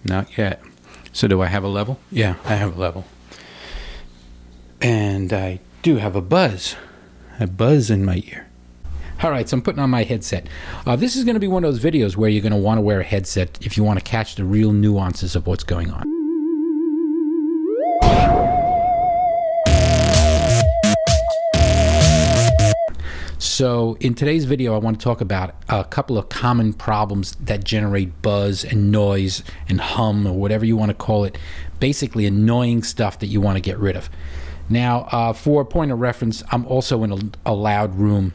Not yet. So do I have a level? Yeah, I have a level. And I do have a buzz in my ear. All right, so I'm putting on my headset. This is going to be one of those videos where you're going to want to wear a headset if you want to catch the real nuances of what's going on. So in today's video, I want to talk about a couple of common problems that generate buzz and noise and hum, or whatever you want to call it. Basically annoying stuff that you want to get rid of. Now, for a point of reference, I'm also in a loud room.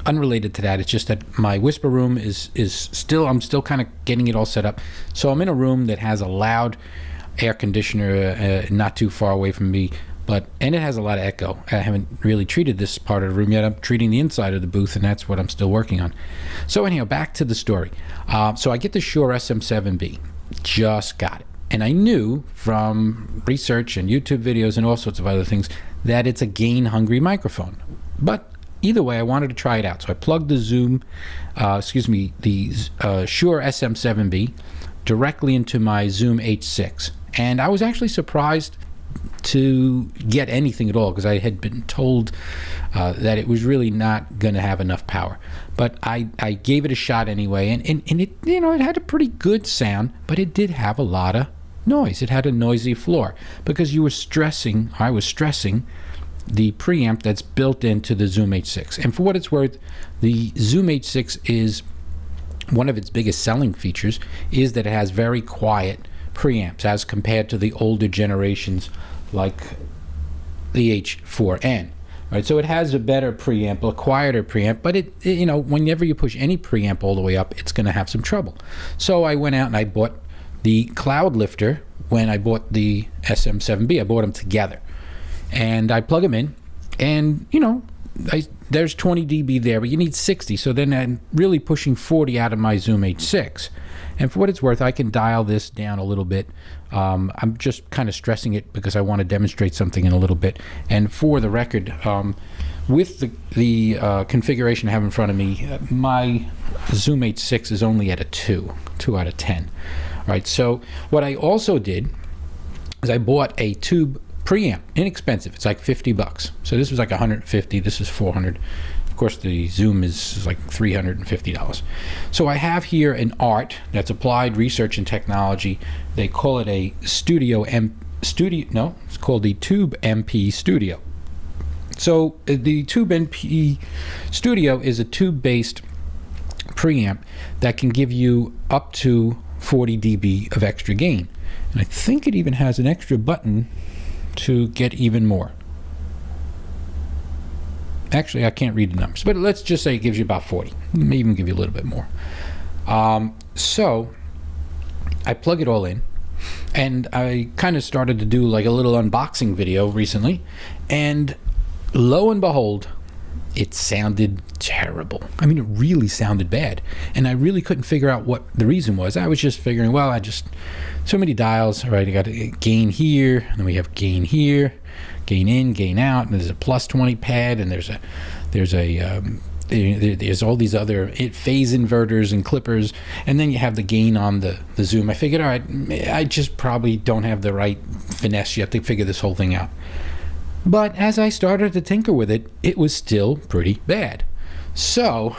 Unrelated to that, it's just that my whisper room is still, I'm still kind of getting it all set up. So I'm in a room that has a loud air conditioner not too far away from me, and it has a lot of echo. I haven't really treated this part of the room yet. I'm treating the inside of the booth, and that's what I'm still working on. So anyhow, back to the story. So I get the Shure SM7B, just got it. And I knew from research and YouTube videos and all sorts of other things that it's a gain-hungry microphone. But either way, I wanted to try it out. So I plugged the Shure SM7B directly into my Zoom H6. And I was actually surprised to get anything at all, because I had been told that it was really not going to have enough power. But I gave it a shot anyway, and it, you know, it had a pretty good sound, but it did have a lot of noise. It had a noisy floor because I was stressing the preamp that's built into the Zoom H6. And for what it's worth, the Zoom H6 is one of its biggest selling features is that it has very quiet preamps as compared to the older generations like the H4n. Right, so it has a better preamp, a quieter preamp, but it, you know, whenever you push any preamp all the way up, it's going to have some trouble. So I went out and I bought the Cloudlifter. When I bought the SM7B, I bought them together, and I plug them in, and you know, there's 20 dB there, but you need 60. So then I'm really pushing 40 out of my Zoom H6. And for what it's worth, I can dial this down a little bit. I'm just kind of stressing it because I want to demonstrate something in a little bit. And for the record, with the configuration I have in front of me, my Zoom H6 is only at a 2 out of 10. All right, so what I also did is I bought a tube preamp, inexpensive. It's like 50 bucks. So this was like 150, this is 400. Of course, the Zoom is like $350. So I have here an ART, that's Applied Research and Technology. They call it a it's called the Tube MP Studio. So the Tube MP Studio is a tube-based preamp that can give you up to 40 dB of extra gain. And I think it even has an extra button to get even more. Actually, I can't read the numbers, but let's just say it gives you about 40. It may even give you a little bit more. So I plug it all in, and I kind of started to do like a little unboxing video recently, and lo and behold, it sounded terrible. I mean, it really sounded bad, and I really couldn't figure out what the reason was. I was just figuring, well, so many dials. All right, I got a gain here, and then we have gain here, gain in, gain out, and there's a plus 20 pad, and there's all these other phase inverters and clippers, and then you have the gain on the Zoom. I figured, all right, I just probably don't have the right finesse yet to figure this whole thing out. But as I started to tinker with it, it was still pretty bad. So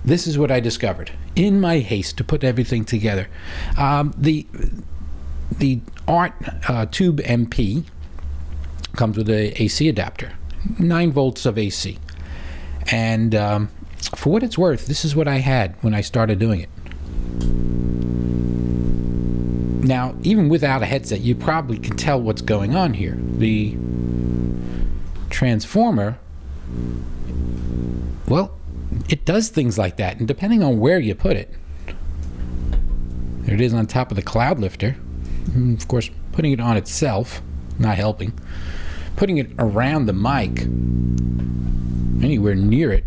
this is what I discovered in my haste to put everything together. The ART Tube MP comes with a AC adapter, 9 volts of AC. And for what it's worth, this is what I had when I started doing it. Now, even without a headset, you probably can tell what's going on here. The transformer, well, it does things like that, and depending on where you put it, there it is on top of the Cloudlifter. Of course, putting it on itself, not helping. Putting it around the mic, anywhere near it,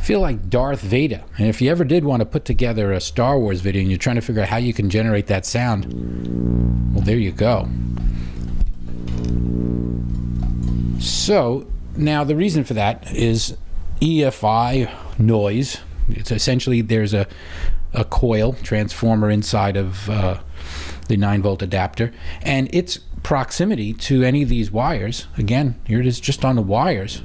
feel like Darth Vader. And if you ever did want to put together a Star Wars video and you're trying to figure out how you can generate that sound, well, there you go. So now the reason for that is EFI noise It's essentially, there's a coil transformer inside of the 9-volt adapter, and its proximity to any of these wires, again, here it is just on the wires.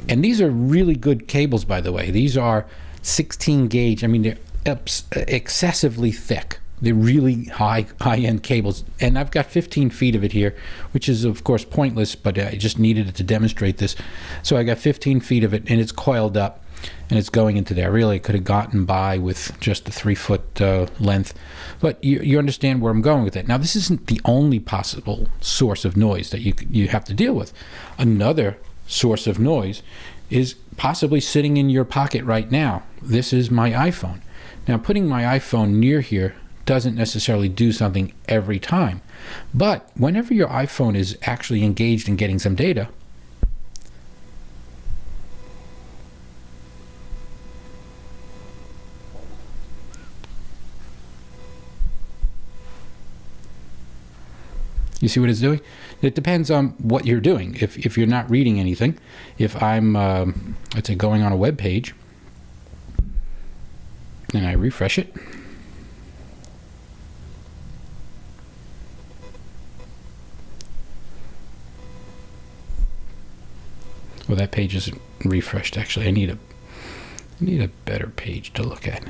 And these are really good cables, by the way. These are 16 gauge. I mean, they're excessively thick. They're really high-end cables. And I've got 15 feet of it here, which is, of course, pointless, but I just needed it to demonstrate this. So I got 15 feet of it, and it's coiled up, and it's going into there. Really, I could have gotten by with just a 3-foot length. But you understand where I'm going with that. Now, this isn't the only possible source of noise that you have to deal with. Another source of noise is possibly sitting in your pocket right now. This is my iPhone. Now, putting my iPhone near here doesn't necessarily do something every time. But whenever your iPhone is actually engaged in getting some data, you see what it's doing? It depends on what you're doing. If you're not reading anything, if I'm, let's say, going on a web page, and I refresh it, well, that page isn't refreshed. Actually, I need a better page to look at.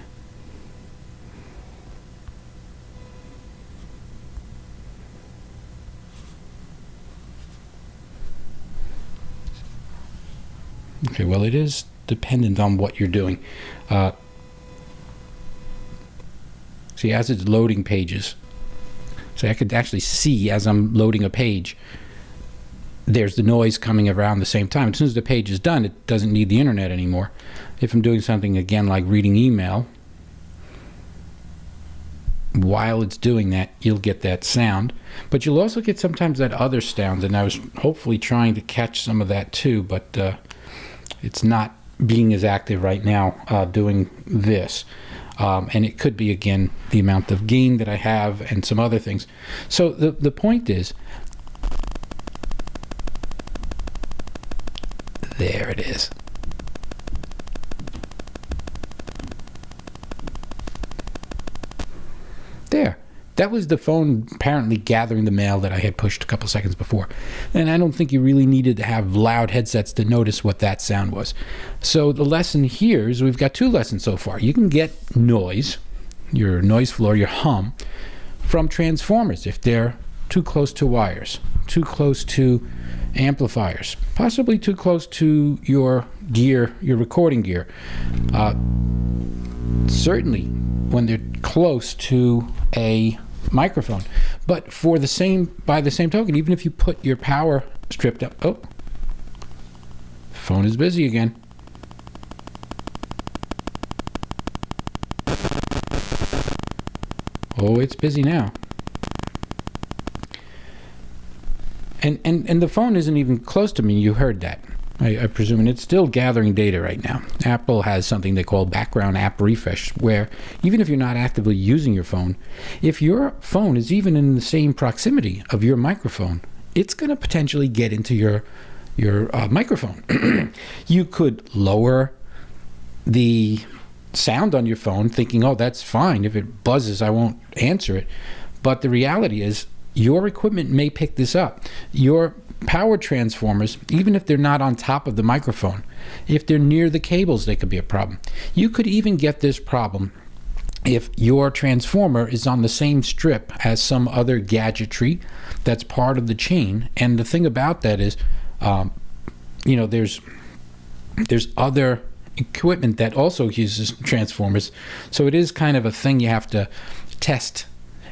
Okay, well, it is dependent on what you're doing. See, as it's loading pages, so I could actually see as I'm loading a page, there's the noise coming around the same time. As soon as the page is done, it doesn't need the internet anymore. If I'm doing something, again, like reading email, while it's doing that, you'll get that sound. But you'll also get sometimes that other sound, and I was hopefully trying to catch some of that too, but it's not being as active right now doing this. And it could be, again, the amount of gain that I have and some other things. So the point is, there it is. There. That was the phone apparently gathering the mail that I had pushed a couple seconds before. And I don't think you really needed to have loud headsets to notice what that sound was. So the lesson here is, we've got 2 lessons so far. You can get noise, your noise floor, your hum, from transformers if they're too close to wires, too close to amplifiers, possibly too close to your gear, your recording gear. Certainly when they're close to a microphone. But by the same token, even if you put your power stripped up, oh, phone is busy again. Oh, it's busy now. And the phone isn't even close to me. You heard that. I presume, and it's still gathering data right now. Apple has something they call background app refresh, where even if you're not actively using your phone, if your phone is even in the same proximity of your microphone, it's going to potentially get into your microphone. You could lower the sound on your phone thinking, oh, that's fine. If it buzzes, I won't answer it. But the reality is, your equipment may pick this up. Your power transformers, even if they're not on top of the microphone, if they're near the cables, they could be a problem. You could even get this problem if your transformer is on the same strip as some other gadgetry that's part of the chain. And the thing about that is, there's other equipment that also uses transformers. So it is kind of a thing you have to test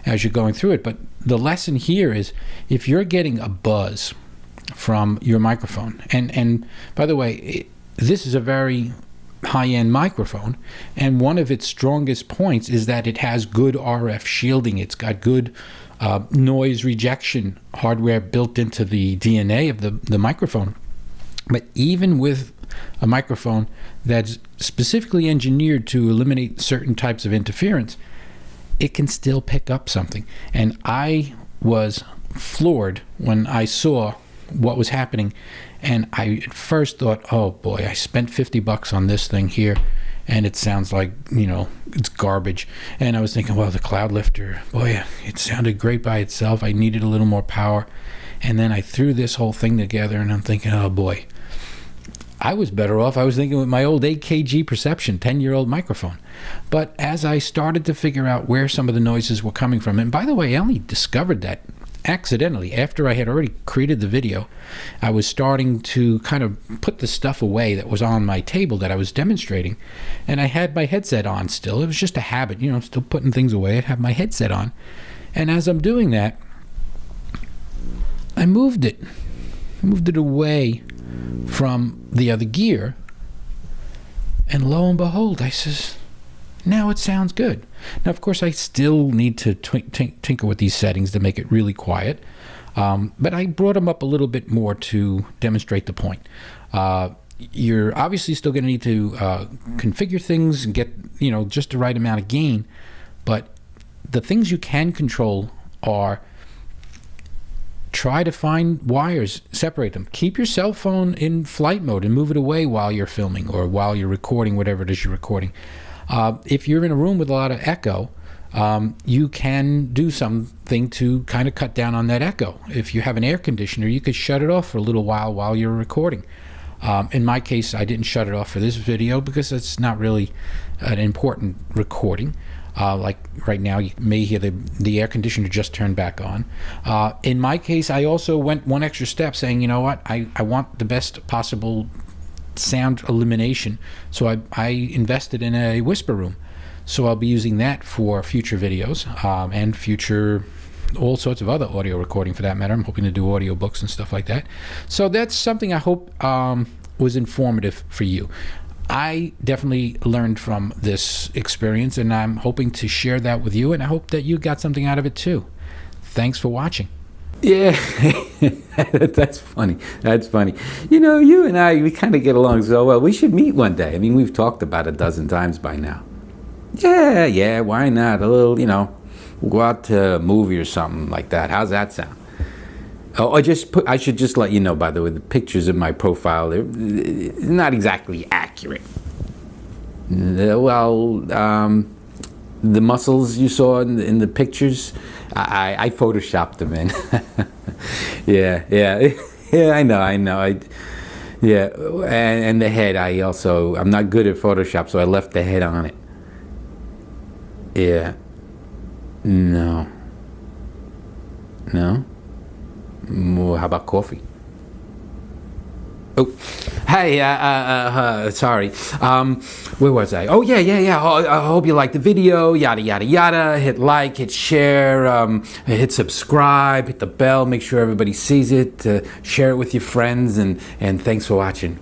as you're going through it. But the lesson here is, if you're getting a buzz from your microphone, and by the way, this is a very high-end microphone, and one of its strongest points is that it has good RF shielding. It's got good noise rejection hardware built into the DNA of the microphone. But even with a microphone that's specifically engineered to eliminate certain types of interference, it can still pick up something. And I was floored when I saw what was happening, and I at first thought, oh boy, I spent $50 on this thing here, and it sounds like, you know, it's garbage. And I was thinking, well, the Cloudlifter, boy, it sounded great by itself. I needed a little more power. And then I threw this whole thing together, and I'm thinking, oh boy, I was better off. I was thinking with my old 8kg Perception 10-year-old microphone. But as I started to figure out where some of the noises were coming from, and by the way, I only discovered that accidentally after I had already created the video. I was starting to kind of put the stuff away that was on my table that I was demonstrating, and I had my headset on still. It was just a habit, you know, still putting things away. I'd have my headset on, and as I'm doing that, I moved it away from the other gear, and lo and behold, I says, now it sounds good. Now, of course, I still need to tinker with these settings to make it really quiet, but I brought them up a little bit more to demonstrate the point. You're obviously still going to need to configure things and get, you know, just the right amount of gain, but the things you can control are try to find wires, separate them. Keep your cell phone in flight mode and move it away while you're filming or while you're recording whatever it is you're recording. If you're in a room with a lot of echo, you can do something to kind of cut down on that echo. If you have an air conditioner, you could shut it off for a little while you're recording. In my case, I didn't shut it off for this video because it's not really an important recording. Like right now, you may hear the air conditioner just turned back on. In my case, I also went one extra step saying, you know what, I want the best possible sound elimination, so I invested in a whisper room. So I'll be using that for future videos and future all sorts of other audio recording for that matter. I'm hoping to do audio books and stuff like that. So that's something I hope was informative for you. I definitely learned from this experience, and I'm hoping to share that with you, and I hope that you got something out of it too. Thanks for watching. Yeah, that's funny. That's funny. You know, you and I, we kind of get along so well. We should meet one day. I mean, we've talked about it a dozen times by now. Yeah, why not? A little, you know, we'll go out to a movie or something like that. How's that sound? Oh, I should just let you know, by the way, the pictures of my profile, they're not exactly accurate. Well, the muscles you saw in the pictures, I photoshopped them in. yeah, I know. And the head, I'm not good at Photoshop, so I left the head on it. Yeah. No. Well, how about coffee? Oh, hey, sorry. Where was I? Oh, yeah. I hope you liked the video, yada, yada, yada. Hit like, hit share, hit subscribe, hit the bell, make sure everybody sees it, share it with your friends, and thanks for watching.